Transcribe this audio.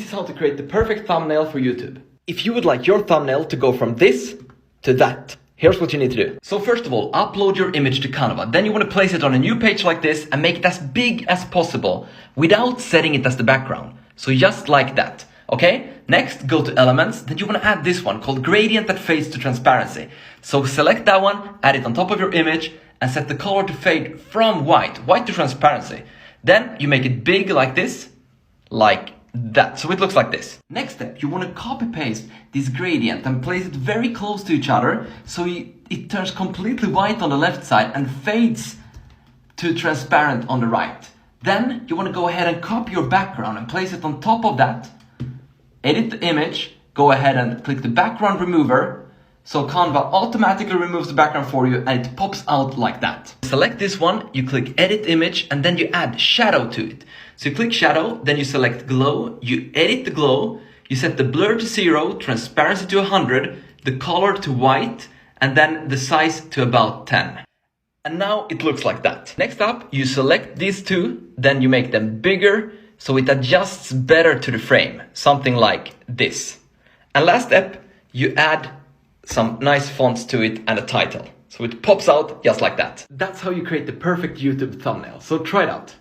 This is how to create the perfect thumbnail for YouTube. If you would like your thumbnail to go from this to that, here's what you need to do. So first of all, upload your image to Canva. Then you want to place it on a new page like this and make it as big as possible without setting it as the background. So just like that. Okay? Next, go to Elements. Then you want to add this one called Gradient that fades to transparency. So select that one, add it on top of your image, and set the color to fade from white to transparency. Then you make it big like this, like that. So it looks like this. Next step, you want to copy paste this gradient and place it very close to each other so it turns completely white on the left side and fades to transparent on the right. Then you want to go ahead and copy your background and place it on top of that. Edit the image, go ahead and click the background remover. So Canva automatically removes the background for you and it pops out like that. Select this one, you click edit image and then you add shadow to it. So you click shadow, then you select glow, you edit the glow, you set the blur to 0, transparency to 100, the color to white, and then the size to about 10. And now it looks like that. Next up, you select these two, then you make them bigger so it adjusts better to the frame, something like this. And last step, you add some nice fonts to it and a title. So it pops out just like that. That's how you create the perfect YouTube thumbnail. So try it out.